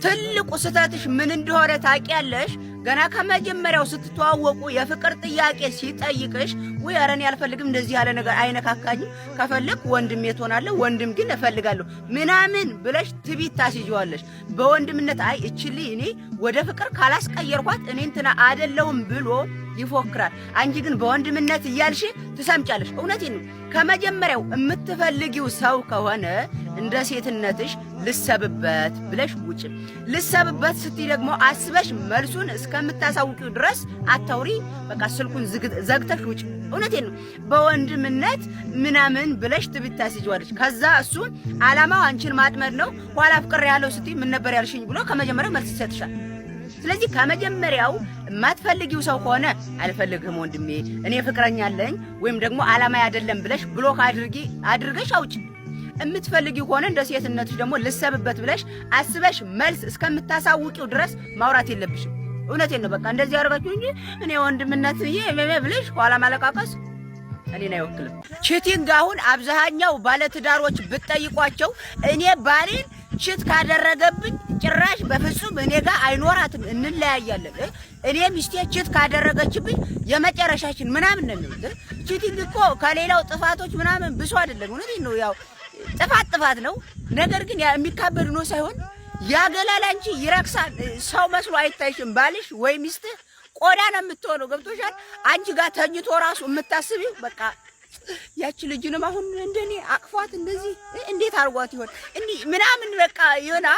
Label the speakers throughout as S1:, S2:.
S1: ትልቁ ስተትሽ ምን እንደሆነ ታውቂያለሽ? ገና ከመጀመሪያው ስትተዋወቁ የፍቅር ጥያቄ ሲጠይቅሽ ወይ አረን ያልፈልግም እንደዚህ ያለ ነገር አይነካካኝም ከፈልክ ወንድም የትሆናለህ ወንድም ግን እፈልጋለሁ ምናምን ብለሽ ትቢት ታስይዋለሽ። በወንድምነት አይ እችሊ እኔ ወደ ፍቅር ካላስቀየርኳት እኔ እንትና አይደለሁም ብሎ ይፎክራል። አንቺ ግን በወንድምነት እያልሽ ትሰምጫለሽ። እውነቴን ነው። ከመጀመሪያው የምትፈልጊው ሰው ከሆነ እንደ ሴትነትሽ ልሰብበት ብለሽ ውጭ። ልሰብበት ስትይ ደግሞ አስበሽ መልሱን እስከምታሳውቂው ድረስ አታውሪ። በቃ ስልኩን ዘግተሽ ውጭ። እውነቴን ነው። በወንድምነት ምናምን ብለሽ ትቢት ታስይዋለሽ። ከዛ እሱ ዓላማው አንቺን ማጥመድ ነው። ኋላ ፍቅር ያለው ስትይ ምን ነበር ያልሽኝ ብሎ ከመጀመሪያው መልስ ይሰጥሻል። ስለዚህ ከመጀመሪያው የማትፈልጊው ሰው ከሆነ አልፈልግህም ወንድሜ እኔ ፍቅረኛ አለኝ ወይም ደግሞ ዓላማ አይደለም ብለሽ ብሎክ አድርገሽ አውጪ። የምትፈልጊው ከሆነ እንደ ሴትነትሽ ደግሞ ልሰብበት ብለሽ አስበሽ መልስ እስከምታሳውቂው ድረስ ማውራት የለብሽም። እውነቴን ነው። በቃ እንደዚህ ያደርጋችሁ እንጂ እኔ ወንድምነት ብለሽ ኋላ ማለቃቀስ እኔን አይወክልም። ቺቲንግ አሁን አብዛኛው ባለትዳሮች ብትጠይቋቸው እኔ ባሌን ቺት ካደረገብኝ ጭራሽ በፍጹም እኔ ጋር አይኖራትም እንለያያለን፣ እኔ ሚስቴ ቺት ካደረገችብኝ የመጨረሻችን ምናምን ነው። ቺቲንግ እኮ ከሌላው ጥፋቶች ምናምን ብሶ አይደለም። እውነቴን ነው። ያው ጥፋት ነው። ነገር ግን የሚካበድ ነው ሳይሆን ያገላል እንጂ ይረክሳል። ሰው መስሎ አይታይሽም። ባልሽ ወይ ሚስትህ ቆዳ ነው የምትሆነው። ገብቶሻል? አንቺ ጋር ተኝቶ ራሱ የምታስቢው በቃ ያቺ ልጅንም አሁን እንደኔ አቅፏት እንደዚህ እንዴት አርጓት ይሆን እንዴ ምናምን በቃ ይሆና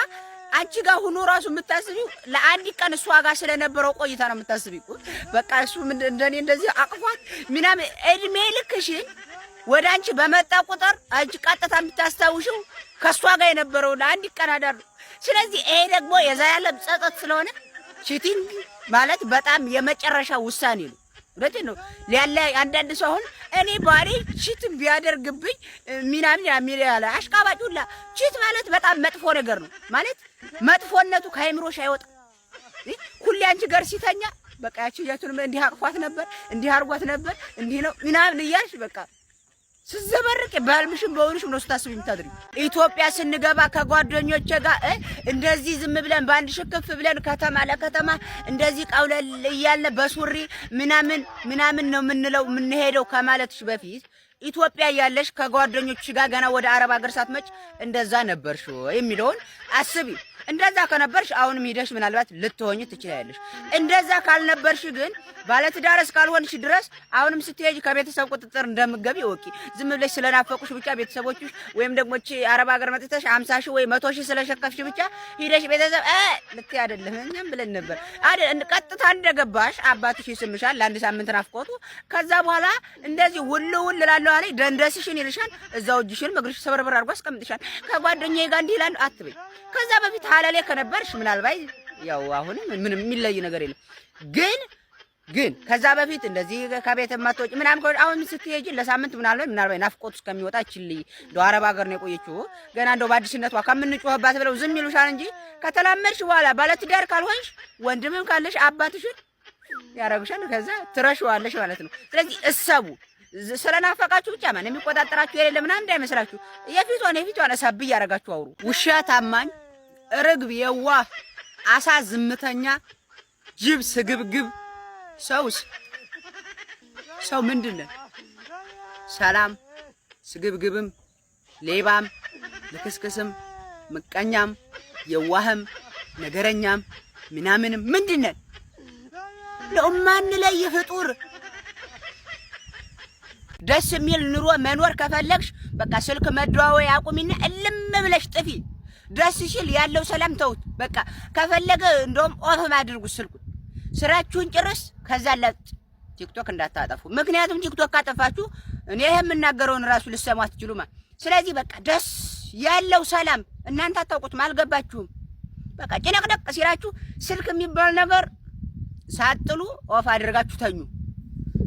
S1: አንቺ ጋር ሆኖ ራሱ የምታስቢው ለአንድ ቀን እሷ ጋር ስለነበረው ቆይታ ነው የምታስቢው። በቃ እሱ እንደኔ እንደዚህ አቅፏት ምናምን እድሜ ልክሽን ወደ አንቺ በመጣ ቁጥር አንቺ ቀጥታ የምታስታውሽው ከሷ ጋር የነበረው ለአንድ ቀን አዳር። ስለዚህ ይሄ ደግሞ የዘላለም ጸጸት ስለሆነ ቺቲንግ ማለት በጣም የመጨረሻ ውሳኔ ነው። ወደዚህ ነው ያለ አንዳንድ ሰው አሁን እኔ ባሪ ቺት ቢያደርግብኝ ምናምን ያለ አሽቃባጩላ ቺት ማለት በጣም መጥፎ ነገር ነው። ማለት መጥፎነቱ ከአይምሮሽ አይወጣ። ሁሌ አንቺ ጋር ሲተኛ በቃ ያቺያቱን እንዲህ አቅፏት ነበር እንዲህ አርጓት ነበር እንዲህ ነው ምናምን እያልሽ በቃ ስዘበርቅ ባልምሽም በወንሽም ነው ስታስብ የምታድሪ። ኢትዮጵያ ስንገባ ከጓደኞቼ ጋር እንደዚህ ዝም ብለን ባንድ ሽክፍ ብለን ከተማ ለከተማ እንደዚህ ቀውለል እያለ በሱሪ ምናምን ነው የምንሄደው ከማለትሽ በፊት ኢትዮጵያ ያለሽ ከጓደኞችሽ ጋር ገና ወደ አረብ ሀገር ሳትመጭ እንደዛ ነበርሽ የሚለውን አስቢ። እንደዛ ከነበርሽ አሁንም ሄደሽ ምናልባት ልትሆኚ ትችያለሽ። እንደዛ ካልነበርሽ ግን ባለትዳር እስካልሆንሽ ድረስ አሁንም ስትሄጂ ከቤተሰብ ቁጥጥር እንደምትገቢ ወቂ። ዝም ብለሽ ስለናፈቁሽ ብቻ ቤተሰቦችሽ ወይም ደግሞ እቺ አረብ ሀገር መጥተሽ 50 ሺህ ወይ 100 ሺህ ስለሸከፍሽ ብቻ ሄደሽ ቤተሰብ ልትይ አይደለም። እኛም ብለን ነበር አይደል? ቀጥታ እንደገባሽ አባትሽ ይስምሻል ለአንድ ሳምንት ናፍቆቱ። ከዛ በኋላ እንደዚህ ውል ላለው አለ ደንደስሽን ይልሻል። እዛው እጅሽን እግርሽ ሰበርበር አድርጎ አስቀምጥሻል። ከጓደኛዬ ጋር እንዲህ ይላል አትበይ። ከዛ በፊት ሐላሌ ከነበርሽ ምናልባት ያው አሁንም ምንም የሚለይ ነገር የለም። ግን ከዛ በፊት እንደዚህ ከቤት ማጥቶጭ ምናምን አሁን ስትሄጂ ለሳምንት ምናልባት ናፍቆት እስከሚወጣ ይችልኝ ለአረብ ሀገር ነው የቆየችው። ገና እንደው በአዲስነቷ ከምንጮህባት ብለው ዝም ይሉሻል እንጂ ከተላመድሽ በኋላ ባለትዳር ካልሆንሽ ወንድምም ካለሽ አባትሽን ያረግሻል። ከዛ ትረሽዋለሽ ማለት ነው። ስለዚህ እሰቡ። ስለናፈቃችሁ ብቻ ማን የሚቆጣጠራችሁ የሌለ ምናምን እንዳይመስላችሁ። የፊቷን እሳብ ያረጋችሁ አውሩ። ውሻ ታማኝ፣ ርግብ የዋህ፣ አሳ ዝምተኛ፣ ጅብ ስግብግብ፣ ሰው ምንድነው? ሰላም ስግብግብም፣ ሌባም፣ ልክስክስም፣ ምቀኛም፣ የዋህም፣ ነገረኛም ምናምንም ምንድነው? ለማን ላይ ፍጡር ደስ የሚል ኑሮ መኖር ከፈለግሽ በቃ ስልክ መደዋወያ አቁሚና እልም ብለሽ ጥፊ። ደስ ሲል ያለው ሰላም ተውት። በቃ ከፈለገ እንደውም ኦፍ ማድርጉ ስልኩ። ስራችሁን ጭርስ። ከዛ ቲክቶክ እንዳታጠፉ። ምክንያቱም ቲክቶክ ካጠፋችሁ እኔ የምናገረውን ራሱ ልሰሙ አትችሉማ። ስለዚህ በቃ ደስ ያለው ሰላም እናንተ አታውቁትም፣ አልገባችሁም። በቃ ጭነቅደቅ ሲላችሁ ስልክ የሚባል ነገር ሳጥሉ ኦፍ አድርጋችሁ ተኙ።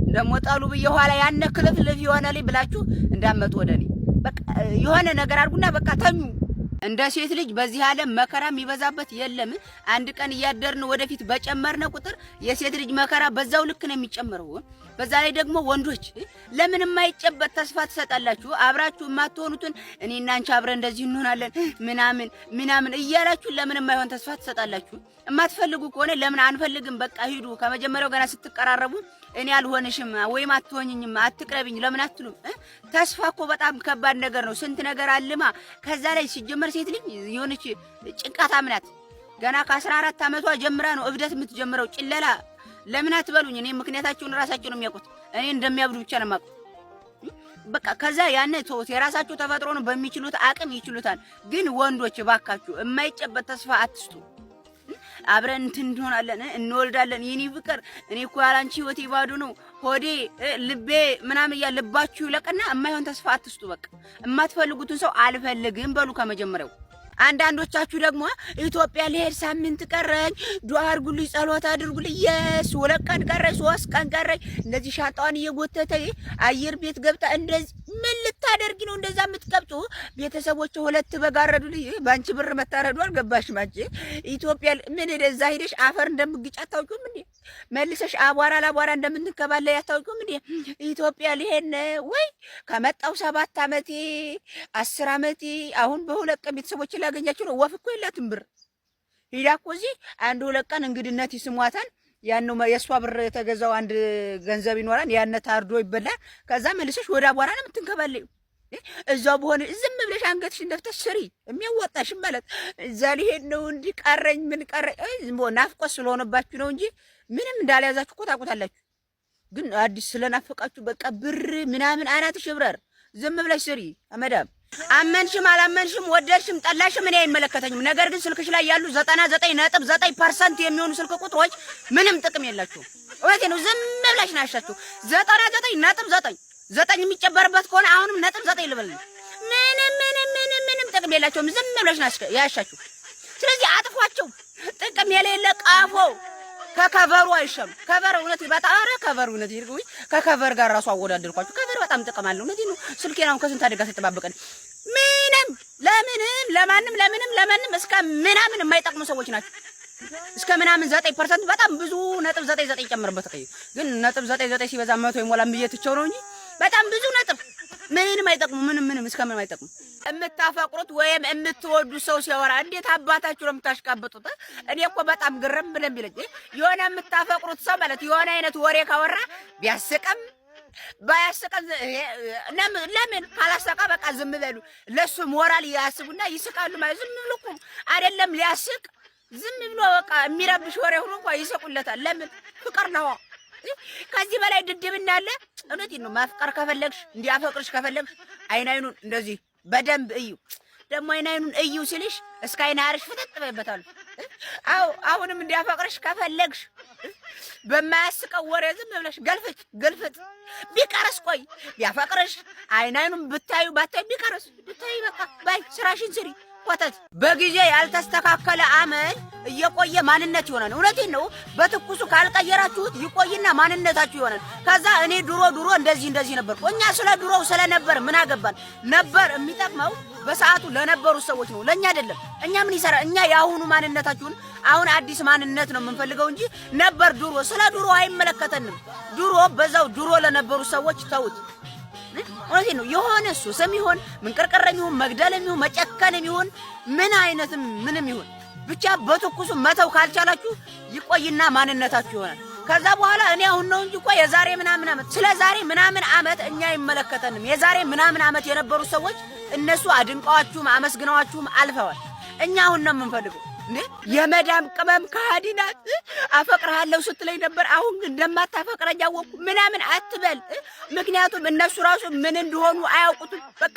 S1: ደሞ ጣሉ በየኋላ ያነ ክልፍልፍ የሆነ ላይ ብላችሁ እንዳመጡ ወደኔ በቃ የሆነ ነገር አድርጉና በቃ ተኙ። እንደ ሴት ልጅ በዚህ ዓለም መከራ የሚበዛበት የለም። አንድ ቀን እያደርን ወደፊት በጨመርነ ቁጥር የሴት ልጅ መከራ በዛው ልክ ነው የሚጨምረው። በዛ ላይ ደግሞ ወንዶች ለምን የማይጨበጥ ተስፋ ትሰጣላችሁ? አብራችሁ የማትሆኑትን እኔና አንቺ አብረን እንደዚህ እንሆናለን ምናምን እያላችሁ ለምን የማይሆን ተስፋ ትሰጣላችሁ? የማትፈልጉ ከሆነ ለምን አንፈልግም በቃ ሂዱ። ከመጀመሪያው ገና ስትቀራረቡ እኔ አልሆንሽም ወይም አትሆኝኝም አትቅረብኝ ለምን አትሉም? ተስፋ እኮ በጣም ከባድ ነገር ነው። ስንት ነገር አልማ ከዛ ላይ ሲጀመር ሴት ልጅ የሆነች ጭንቃታም ናት። ገና ከ14 ዓመቷ ጀምራ ነው እብደት የምትጀምረው። ጭለላ ለምን አትበሉኝ? እኔ ምክንያታቸውን ራሳቸው ነው የሚያውቁት። እኔ እንደሚያብዱ ብቻ ነው የማውቀው። በቃ ከዛ ያነ ተውት። የራሳቸው ተፈጥሮ ነው። በሚችሉት አቅም ይችሉታል። ግን ወንዶች ባካችሁ የማይጨበጥ ተስፋ አትስጡ። አብረን እንትን እንሆናለን እንወልዳለን የኔ ፍቅር እኔ እኮ ያላንቺ ህይወቴ ባዶ ነው ሆዴ ልቤ ምናምን ያለባችሁ ይለቀና የማይሆን ተስፋ አትስጡ። በቃ የማትፈልጉትን ሰው አልፈልግም በሉ ከመጀመሪያው። አንዳንዶቻችሁ ደግሞ ኢትዮጵያ ልሄድ ሳምንት ቀረኝ ዱዓ አድርጉልኝ ጸሎት አድርጉልኝ የስ 2 ቀን ቀረኝ 3 ቀን ቀረኝ እንደዚህ ሻጣዋን እየጎተተ አየር ቤት ገብታ እንደዚህ ምን ልታደርጊ ነው እንደዛ የምትቀብጡ? ቤተሰቦች 2 በጋረዱልኝ ባንቺ ብር መታረዱ አልገባሽም አንቺ ኢትዮጵያ ምን እንደዛ ሄደሽ አፈር እንደምግጭ አታውቂውም እንዴ? መልሰሽ አቧራ ለአቧራ እንደምንከባለ ያታውቂውም እንዴ? ኢትዮጵያ ልሄድ ወይ ከመጣው 7 ዓመቴ 10 ዓመቴ አሁን በ2 ቀን ቤተሰቦች ላገኛችሁ ነው። ወፍ እኮ የላትም ብር ሂዳ እኮ እዚህ 1-2 ቀን እንግድነት ይስሟታል። ያን የሷ ብር የተገዛው አንድ ገንዘብ ይኖራል። ያን ታርዶ ይበላል። ከዛ መልሰሽ ወደ አቧራ ነው የምትንከባለዩ። እዛው በሆነ ዝም ብለሽ አንገትሽን ደፍተሽ ስሪ የሚያወጣሽ ማለት እዛ ሊሄድ ነው እንጂ ቀረኝ ምን ቀረኝ ናፍቆት ስለሆነባችሁ ነው እንጂ ምንም እንዳልያዛችሁ እኮ ታውቁታላችሁ። ግን አዲስ ስለናፈቃችሁ በቃ ብር ምናምን አናትሽ ይብረር። ዝም ብለሽ ስሪ አመዳም። አመንሽም አላመንሽም ወደድሽም ጠላሽም እኔ አይመለከተኝም። ነገር ግን ስልክሽ ላይ ያሉ 99.9% የሚሆኑ ስልክ ቁጥሮች ምንም ጥቅም የላቸውም። እውነቴን ነው። ዝም ብለሽ ናሻችሁ 99.9 የሚጨበርበት ከሆነ አሁንም 9 ልበል። ምንም ጥቅም የላቸውም። ዝም ብለሽ ያሻችሁ። ስለዚህ አጥፏቸው። ጥቅም የሌለ ቃፎ ከከቨሩ አይሻም። ከቨር እውነት በጣም ከቨሩ እውነት ይርጉኝ። ከከቨር ጋር ራሱ አወዳደርኳችሁ። ከቨር በጣም ጥቅም አለው። እውነት ነው። ስልኬን አሁን ከስንት አደጋ ተጠባበቀን ምንም ለምንም እስከ ምናምን የማይጠቅሙ ሰዎች ናቸው። እስከ ምናምን 9% በጣም ብዙ 9.9 ጨምርበት። ግን 9.9 ሲበዛ 100 ይሞላል ብዬ ትቼው ነው እንጂ በጣም ብዙ ነጥብ ምንም አይጠቅሙ። ምንም እስከ ምንም አይጠቅሙ። የምታፈቅሩት ወይም የምትወዱ ሰው ሲያወራ እንዴት አባታችሁ ነው የምታሽቃብጡት? እኔ እኮ በጣም ግርም ብለን ቢለኝ የሆነ የምታፈቅሩት ሰው ማለት የሆነ አይነት ወሬ ካወራ ቢያስቀም ባያስቀም ለምን ካላሰቃ በቃ ዝም በሉ። ለሱ ሞራል ያስቡና ይስቃሉ ማለት ዝም ብሎ እኮ አይደለም ሊያስቅ ዝም ብሎ በቃ የሚረብሽ ወሬ ሆኖ እንኳን ይስቁለታል። ለምን ፍቅር ነው። ከዚህ በላይ ድድብና አለ? እውነቴን ነው። ማፍቀር ከፈለግሽ እንዲያፈቅርሽ ከፈለግሽ አይኑን እንደዚህ በደንብ እዩ። ደግሞ አይኑን እዩ ሲልሽ እስከ አይናርሽ ፍጥጥ በይበታል። አሁንም እንዲያፈቅርሽ ከፈለግሽ በማያስቀው ወሬ ዝም ብለሽ ገልፍጥ ቢቀርስ ቆይ ቢያፈቅርሽ አይኑን ብታዩ ባታዩ ቢቀርስ ብታይ በቃ ባይ ስራሽን ስሪ። ወተት በጊዜ ያልተስተካከለ አመል እየቆየ ማንነት ይሆናል። እውነቴን ነው። በትኩሱ ካልቀየራችሁት ይቆይና ማንነታችሁ ይሆናል። ከዛ እኔ ድሮ እንደዚህ ነበር። እኛ ስለ ድሮው ስለነበር ምን አገባን? ነበር የሚጠቅመው በሰዓቱ ለነበሩ ሰዎች ነው፣ ለኛ አይደለም። እኛ ምን ይሰራ? እኛ ያሁኑ ማንነታችሁን አሁን አዲስ ማንነት ነው የምንፈልገው እንጂ ነበር ድሮ ስለ ድሮ አይመለከተንም። ድሮ በዛው ድሮ ለነበሩ ሰዎች ተውት። እውነቴን ነው። የሆነ እሱ ስም ይሁን ምንቅርቅረም ይሁን መግደልም ይሁን መጨከንም ይሁን ምን አይነትም ምንም ይሁን ብቻ በትኩሱ መተው ካልቻላችሁ ይቆይና ማንነታችሁ ይሆናል። ከዛ በኋላ እኔ አሁን ነው እንጂ እኮ የዛሬ ምናምን ዓመት ስለ ዛሬ ምናምን ዓመት እኛ አይመለከተንም። የዛሬ ምናምን ዓመት የነበሩ ሰዎች እነሱ አድንቀዋችሁም አመስግነዋችሁም አልፈዋል። እኛ አሁን ነው የምንፈልገው። እንዴ የመዳም ቅመም ከሃዲ ናት አፈቅርሃለሁ ስትለኝ ነበር፣ አሁን እንደማታፈቅረኝ አወቅኩ ምናምን አትበል። ምክንያቱም እነሱ ራሱ ምን እንደሆኑ አያውቁትም። በቃ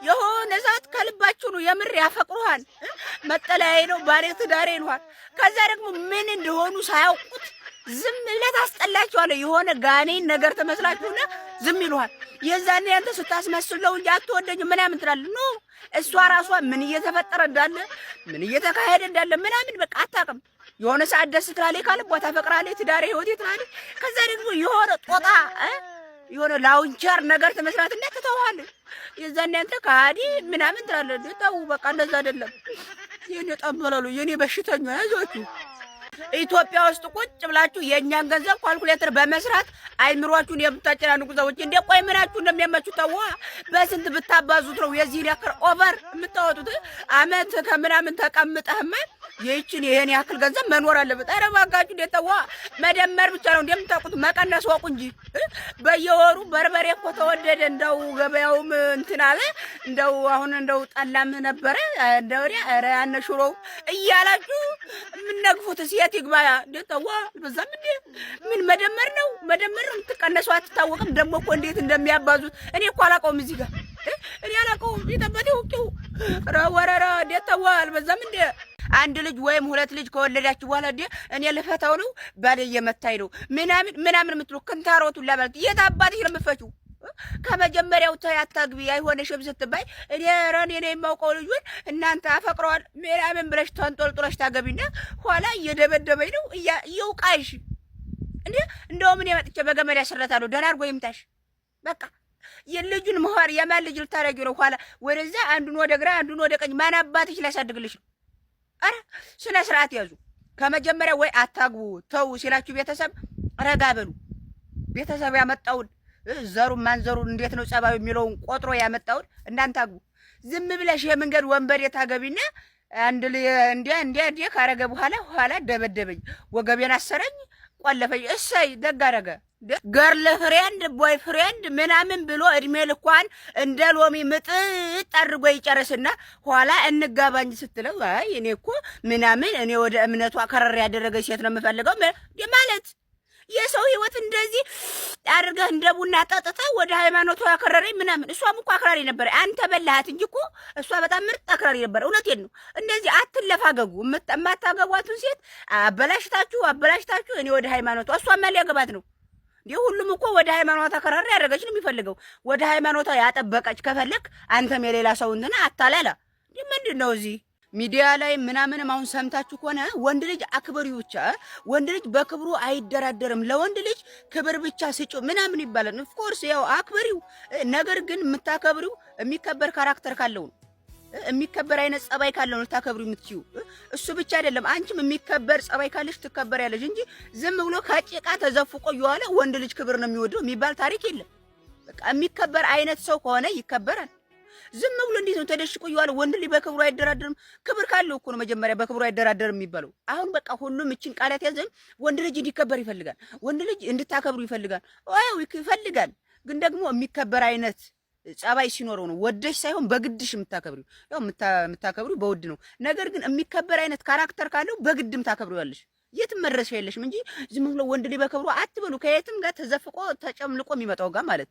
S1: የሆነ ሰዓት ከልባችሁ ነው የምር ያፈቅሩሃል። መጠለያዬ ነው ባሌ ትዳሬ ይሉሃል። ከዛ ደግሞ ምን እንደሆኑ ሳያውቁት ዝም ብለህ ታስጠላችኋለህ። የሆነ ጋኔን ነገር ተመስላችሁና ዝም ይሉሃል። የዛኔ አንተ ስታስመስለው እንጂ አትወደኝም ምናምን ትላለህ። ኖ እሷ ራሷ ምን እየተፈጠረ እንዳለ ምን እየተካሄደ እንዳለ ምናምን በቃ አታውቅም። የሆነ ሰዓት ደስ ትላለች፣ ካልቧ ታፈቅራለች፣ ትዳሬ ህይወቴ ትላለች። ከዛ ደግሞ የሆነ ጦጣ የሆነ ላውንቸር ነገር ተመስራት እንደተተዋል የዛኔ አንተ ከሃዲ ምናምን ትላለህ። ተው በቃ እንደዛ አይደለም። የኔ ጠበላሉ የኔ በሽተኛ ያዟችሁ። ኢትዮጵያ ውስጥ ቁጭ ብላችሁ የእኛን ገንዘብ ኳልኩሌተር በመስራት አይምሯችሁን የምታጨናንቁ ሰዎች እንደ ቆይ ምናችሁ እንደሚያመችሁ ተዋ። በስንት ብታባዙት ነው የዚህን ያክል ኦቨር የምታወጡት? አመት ከምናምን ተቀምጠህማ ይህን ያክል ገንዘብ መኖር አለበት። ኧረ እባካችሁ እንደ ተዋ። መደመር ብቻ ነው እንደምታውቁት፣ መቀነስ ወቁ እንጂ በየወሩ በርበሬ እኮ ተወደደ። እንደው ገበያውም እንትን አለ። እንደው አሁን እንደው ጠላም ነበረ እንደው ኧረ ያነ ሽሮው እያላችሁ የምነግፉት ሴት ይግባ እንደ ተዋ። በዛም እንደ ምን መደመር ነው የምትቀነሱ አትታወቅም። ደግሞ እኮ እንዴት እንደሚያባዙት እኔ እኮ አላውቀውም። እዚህ ጋር እኔ አላውቀውም። ይተበቴ ወቄው ወረራ እንደ ተዋ። አልበዛም እንደ አንድ ልጅ ወይም ሁለት ልጅ ከወለዳችሁ በኋላ እኔ ልፈታው ነው ባል እየመታኝ ነው ምናምን የምትሉ ክንታሮቱን ለማለት የት አባትሽ ነው የምትፈቺው? ከመጀመሪያው ተይ አታግቢ አይሆንሽም ስትባይ እኔ የማውቀው ልጁን እናንተ አፈቅረዋል ምናምን ብለሽ ተንጦልጥለሽ ታገቢና ኋላ እየደበደበኝ ነው እየውቃይሽ እንዴ። እንደውም እኔ መጥቼ በገመድ ያስረታለሁ። ደህና አድርጎ ይምታሽ። በቃ የልጁን መኋር የማን ልጅ ልታረጊው ነው? ኋላ ወደዛ አንዱን ወደ ግራ አንዱን ወደ ቀኝ ማን አባትሽ ሊያሳድግልሽ ነው? አረ ስነ ስርዓት ያዙ። ከመጀመሪያ ወይ አታግቡ ተው ሲላችሁ ቤተሰብ ረጋ በሉ። ቤተሰብ ያመጣውን ዘሩን ማንዘሩን እንዴት ነው ጸባዩ የሚለውን ቆጥሮ ያመጣውን እናንተ አግቡ። ዝም ብለሽ የመንገድ ወንበር የታገቢና አንድ እንዴ ካረገ በኋላ ደበደበኝ፣ ወገቤን አሰረኝ፣ ቆለፈኝ። እሰይ ደግ አረገ። ገርል ፍሬንድ ቦይ ፍሬንድ ምናምን ብሎ እድሜ ልኳን እንደ ሎሚ ምጥጥ አድርጎ ይጨርስና ኋላ እንጋባኝ ስትለው አይ እኔ እኮ ምናምን እኔ ወደ እምነቷ ከረር ያደረገች ሴት ነው የምፈልገው ማለት የሰው ህይወት እንደዚህ አድርገህ እንደ ቡና ጠጥተህ ወደ ሃይማኖቷ ያከረረኝ ምናምን። እሷም እኮ አክራሪ ነበር፣ አንተ በላሃት እንጂ እኮ እሷ በጣም ምርጥ አክራሪ ነበር። እውነቴን ነው። እንደዚህ አትለፋገጉ። የማታገቧትን ሴት አበላሽታችሁ እኔ ወደ ሃይማኖቷ እሷማ ሊያገባት ነው እንዴ? ሁሉም እኮ ወደ ሃይማኖቷ ከረር ያደረገች ነው የሚፈልገው። ወደ ሃይማኖቷ ያጠበቀች ከፈለክ አንተም የሌላ ሰው እንትና አታላላ። ምንድን ነው እዚህ ሚዲያ ላይ ምናምንም አሁን ሰምታችሁ ከሆነ ወንድ ልጅ አክብሪው ብቻ፣ ወንድ ልጅ በክብሩ አይደራደርም፣ ለወንድ ልጅ ክብር ብቻ ስጩ ምናምን ይባላል። ኦፍ ኮርስ ያው አክብሪው፣ ነገር ግን የምታከብሪው የሚከበር ካራክተር ካለው ነው፣ የሚከበር አይነት ጸባይ ካለው ነው ታከብሪው የምትችይው። እሱ ብቻ አይደለም አንቺም የሚከበር ጸባይ ካለሽ ትከበሪያለሽ እንጂ ዝም ብሎ ከጭቃ ተዘፍቆ ይዋለ ወንድ ልጅ ክብር ነው የሚወደው የሚባል ታሪክ የለም። በቃ የሚከበር አይነት ሰው ከሆነ ይከበራል። ዝም ብሎ እንዴት ነው ተደሽቆ ይዋለ ወንድ ልጅ በክብሩ አይደራደርም? ክብር ካለው እኮ ነው መጀመሪያ በክብሩ አይደራደርም የሚባለው። አሁን በቃ ሁሉም እቺን ቃላት ያዘን። ወንድ ልጅ እንዲከበር ይፈልጋል፣ ወንድ ልጅ እንድታከብሩ ይፈልጋል። ይፈልጋል፣ ግን ደግሞ የሚከበር አይነት ጸባይ ሲኖረው ነው ወደሽ ሳይሆን በግድሽ የምታከብሪው። ያው የምታከብሪው በውድ ነው፣ ነገር ግን የሚከበር አይነት ካራክተር ካለው በግድም ታከብሪዋለሽ። የትም መድረሻ የለሽም እንጂ ዝም ብሎ ወንድ ልጅ በክብሩ አትበሉ። ከየትም ጋር ተዘፍቆ ተጨምልቆ የሚመጣው ጋር ማለት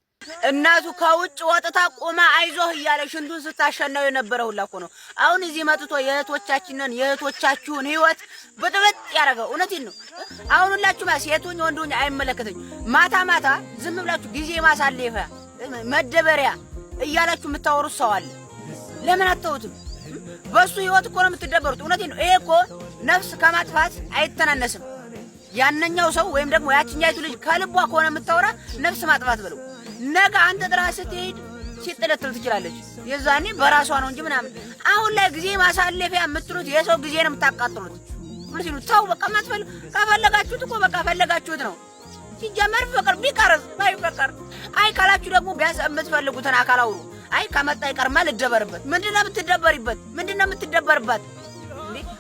S1: እናቱ ከውጭ ወጥታ ቆማ አይዞህ እያለ ሽንቱን ስታሸናው የነበረ ሁላ እኮ ነው አሁን እዚህ መጥቶ የእህቶቻችሁን ህይወት በጥበጥ ያደረገው። እውነቴን ነው። አሁን ሁላችሁ ሴቶኝ ወንዶኝ አይመለከተኝ። ማታ ዝም ብላችሁ ጊዜ ማሳለፊያ መደበሪያ እያላችሁ የምታወሩት ሰው አለ። ለምን አትተውትም? በሱ ህይወት እኮ ነው የምትደበሩት። እውነቴን ነው። ይሄ እኮ ነፍስ ከማጥፋት አይተናነስም። ያነኛው ሰው ወይም ደግሞ ያችኛይቱ ልጅ ከልቧ ከሆነ የምታወራ ነፍስ ማጥፋት ብለው ነገ አንተ ጥራ ስትሄድ ሲጥለትል ትችላለች። የዛኔ በራሷ ነው እንጂ ምናምን። አሁን ላይ ጊዜ ማሳለፊያ የምትሉት የሰው ጊዜ ነው የምታቃጥሉት። እውነቴን ነው። ተው በቃ ማትፈልጉ ከፈለጋችሁት እኮ በቃ ፈለጋችሁት ነው። ሲጀመር ፍቅር ቢቀርስ ባይፈቀር አይ ካላችሁ ደግሞ ቢያንስ የምትፈልጉትን አካል አውሩ። አይ ከመጣ ይቀርማ ልደበርበት። ምንድነው የምትደበርባት?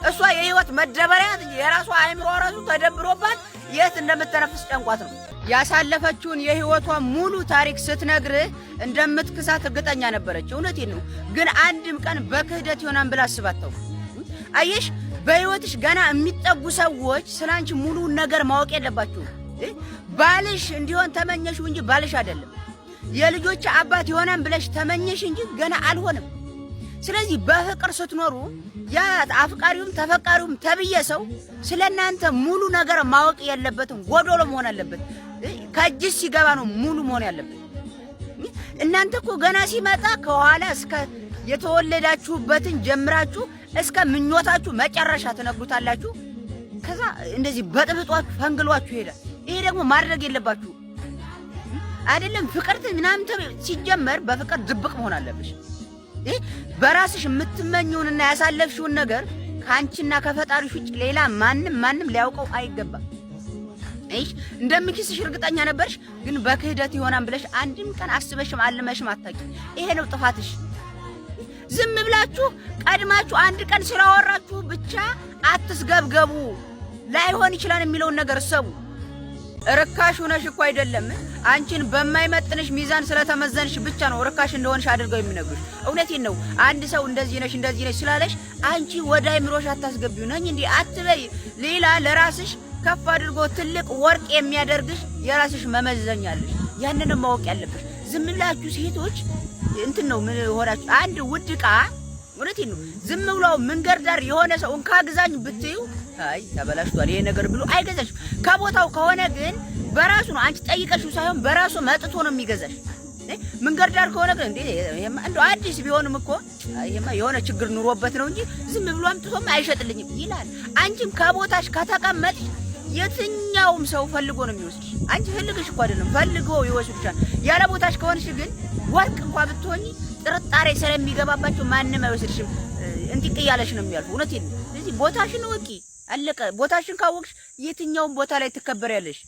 S1: እሷ የህይወት መደበሪያ የራሷ አእምሮ ራሱ ተደብሮባት የት እንደምትተነፍስ ጨንቋት ነው። ያሳለፈችውን የህይወቷ ሙሉ ታሪክ ስትነግርህ እንደምትክሳት እርግጠኛ ነበረች። እውነቴን ነው። ግን አንድም ቀን በክህደት ይሆናል ብላ አስባተው። አየሽ፣ በህይወትሽ ገና የሚጠጉ ሰዎች ስላንቺ ሙሉ ነገር ማወቅ የለባችሁም። ባልሽ እንዲሆን ተመኘሽው እንጂ ባልሽ አይደለም። የልጆች አባት ይሆናል ብለሽ ተመኘሽ እንጂ ገና አልሆነም። ስለዚህ በፍቅር ስትኖሩ ያ አፍቃሪውም ተፈቃሪውም ተብዬ ሰው ስለናንተ ሙሉ ነገር ማወቅ የለበትም። ጎዶሎ መሆን አለበት። ከእጅሽ ሲገባ ነው ሙሉ መሆን ያለበት። እናንተ እኮ ገና ሲመጣ ከኋላ እስከ የተወለዳችሁበትን ጀምራችሁ እስከ ምኞታችሁ መጨረሻ ትነግሩታላችሁ። ከዛ እንደዚህ በጥብጧችሁ ፈንግሏችሁ ይሄዳል። ይሄ ደግሞ ማድረግ የለባችሁ። አይደለም ፍቅርት ምናምን ሲጀመር በፍቅር ድብቅ መሆን አለብሽ። በራስሽ የምትመኙንና ያሳለፍሽውን ነገር ካንቺና ከፈጣሪሽ ውጭ ሌላ ማንም ሊያውቀው አይገባም። እሺ እንደምኪስሽ እርግጠኛ ነበርሽ፣ ግን በክህደት ይሆናል ብለሽ አንድም ቀን አስበሽም አልመሽም አታውቂ። ይሄ ነው ጥፋትሽ። ዝም ብላችሁ ቀድማችሁ አንድ ቀን ስላወራችሁ ብቻ አትስገብገቡ። ላይሆን ይችላል የሚለውን ነገር ሰው ርካሽ ሆነሽ እኮ አይደለም አንቺን በማይመጥንሽ ሚዛን ስለተመዘንሽ ብቻ ነው ርካሽ እንደሆንሽ አድርገው የሚነግሩሽ። እውነቴን ነው። አንድ ሰው እንደዚህ ነሽ ስላለሽ አንቺ ወደ አይምሮሽ አታስገቢው ነኝ እንዴ አትበይ። ሌላ ለራስሽ ከፍ አድርጎ ትልቅ ወርቅ የሚያደርግሽ የራስሽ መመዘኛለሽ። ያንን ማወቅ ያለብሽ። ዝም ብላችሁ ሴቶች እንትን ነው ምን ሆናችሁ አንድ ውድ ዕቃ እውነቴን ነው ዝም ብለው መንገድ ዳር የሆነ ሰው እንካ ግዛኝ ብትዩ አይ ተበላሽቷል ይሄ ነገር ብሎ አይገዛሽ። ከቦታው ከሆነ ግን በራሱ ነው አንቺ ጠይቀሽው ሳይሆን በራሱ መጥቶ ነው የሚገዛሽ። መንገድ ዳር ከሆነ ግን እንዴ እንደው አዲስ ቢሆንም እኮ ይሄማ የሆነ ችግር ኑሮበት ነው እንጂ ዝም ብሎ አምጥቶም አይሸጥልኝም ይላል። አንቺም ከቦታሽ ከተቀመጥሽ የትኛውም ሰው ፈልጎ ነው የሚወስድሽ። አንቺ ፈልግሽ እኮ አይደለም ፈልጎ ይወስድሻል። ያለ ቦታሽ ከሆነሽ ግን ወርቅ እንኳን ብትሆኚ ጥርጣሬ ስለሚገባባቸው ማንም አይወስድሽም። እንዲቅ እያለሽ ነው የሚያልፉ። እውነቴን ነው። ስለዚህ ቦታሽን ወቂ አለቀ። ቦታሽን ካወቅሽ የትኛውም ቦታ ላይ ትከበሪያለሽ።